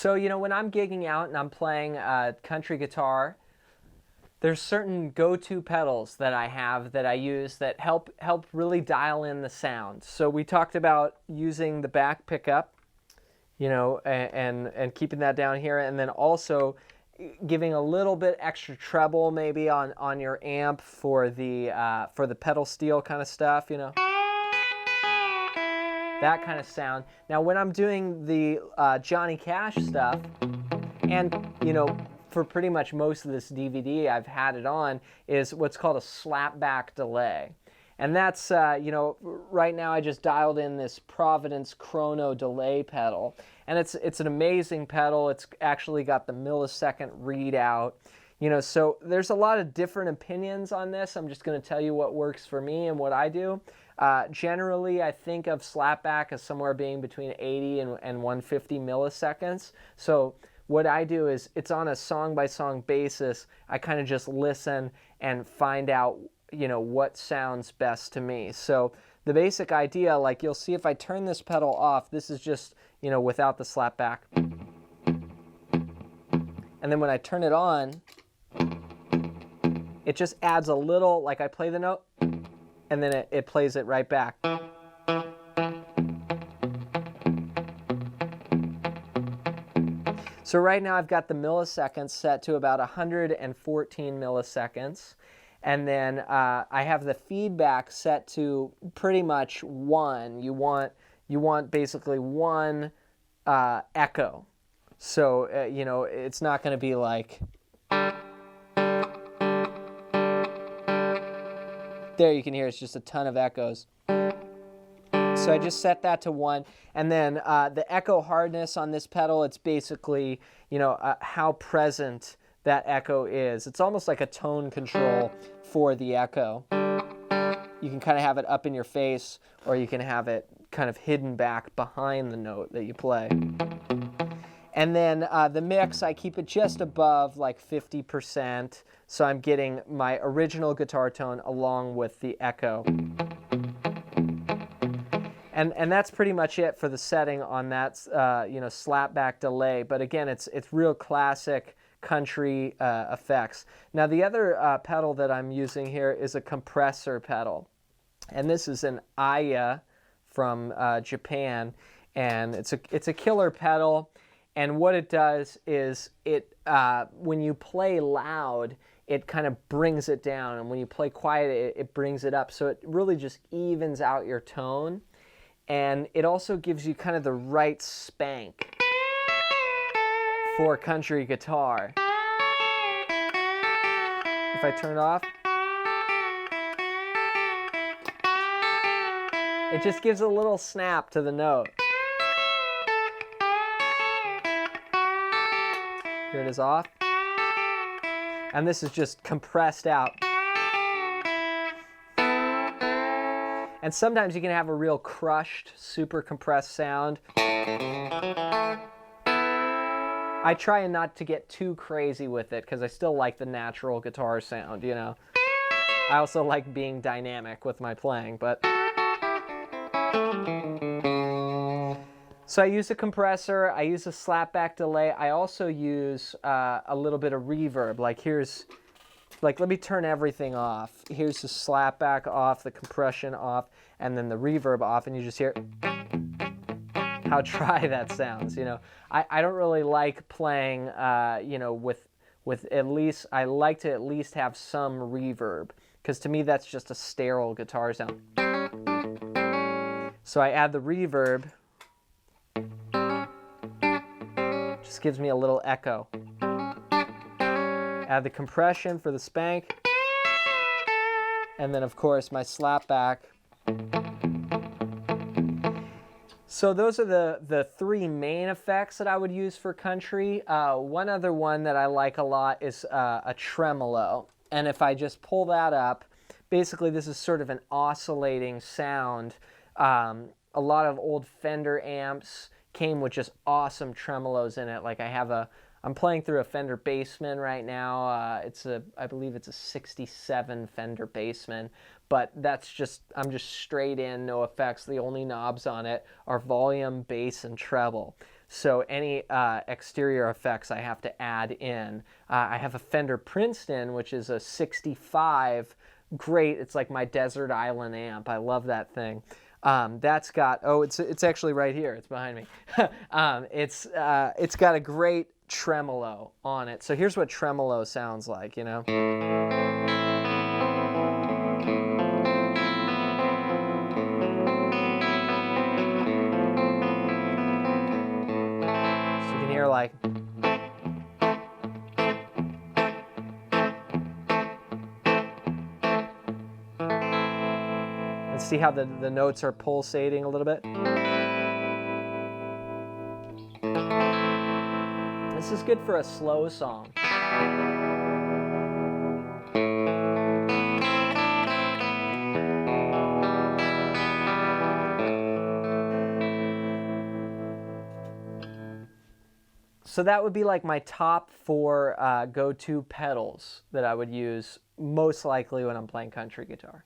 So, you know, when I'm gigging out and I'm playing country guitar, there's certain go-to pedals that I have that I use that help really dial in the sound. So we talked about using the back pickup, you know, and keeping that down here, and then also giving a little bit extra treble maybe on your amp for the pedal steel kind of stuff, you know. That kind of sound. Now when I'm doing the Johnny Cash stuff, and you know, for pretty much most of this DVD I've had it on, is what's called a slapback delay. And that's, you know, right now I just dialed in this Providence Chrono delay pedal. And it's an amazing pedal. It's actually got the millisecond readout. You know, so there's a lot of different opinions on this. I'm just going to tell you what works for me and what I do. Generally, I think of slapback as somewhere being between 80 and 150 milliseconds. So what I do is, it's on a song-by-song basis. I kind of just listen and find out, you know, what sounds best to me. So the basic idea, like you'll see if I turn this pedal off, this is just, you know, without the slapback. And then when I turn it on, it just adds a little, like I play the note, and then it plays it right back. So right now I've got the milliseconds set to about 114 milliseconds. And then I have the feedback set to pretty much 1. You want basically 1 echo. So, you know, it's not going to be like... There you can hear it's just a ton of echoes. So I just set that to 1. And then the echo hardness on this pedal, it's basically, you know, how present that echo is. It's almost like a tone control for the echo. You can kind of have it up in your face, or you can have it kind of hidden back behind the note that you play. And then the mix, I keep it just above like 50%, so I'm getting my original guitar tone along with the echo. And that's pretty much it for the setting on that, you know, slapback delay. But again, it's real classic country effects. Now the other pedal that I'm using here is a compressor pedal, and this is an Aya from Japan, and it's a killer pedal. And what it does is it when you play loud, it kind of brings it down, and when you play quiet, it brings it up. So it really just evens out your tone, and it also gives you kind of the right spank for country guitar. If I turn it off, it just gives a little snap to the note. Here it is off. And this is just compressed out. And sometimes you can have a real crushed, super compressed sound. I try not to get too crazy with it because I still like the natural guitar sound, you know. I also like being dynamic with my playing, but... So I use a compressor, I use a slapback delay, I also use a little bit of reverb. Like here's, like let me turn everything off. Here's the slapback off, the compression off, and then the reverb off, and you just hear how dry that sounds, you know. I don't really like playing, you know, with at least, I like to at least have some reverb, because to me that's just a sterile guitar sound. So I add the reverb. Just gives me a little echo. Add the compression for the spank. And then of course my slapback. So those are the 3 main effects that I would use for country. One other one that I like a lot is a tremolo. And if I just pull that up, basically this is sort of an oscillating sound. A lot of old Fender amps came with just awesome tremolos in it. Like I'm playing through a Fender Bassman right now. I believe it's a 67 Fender Bassman, but I'm just straight in, no effects. The only knobs on it are volume, bass, and treble. so any exterior effects I have to add in. I have a Fender Princeton, which is a 65. Great, it's like my desert island amp. I love that thing. That's got, oh, it's actually right here. It's behind me. It's got a great tremolo on it. So here's what tremolo sounds like, you know. So you can hear like. And see how the notes are pulsating a little bit? This is good for a slow song. So that would be like my top 4 go-to pedals that I would use most likely when I'm playing country guitar.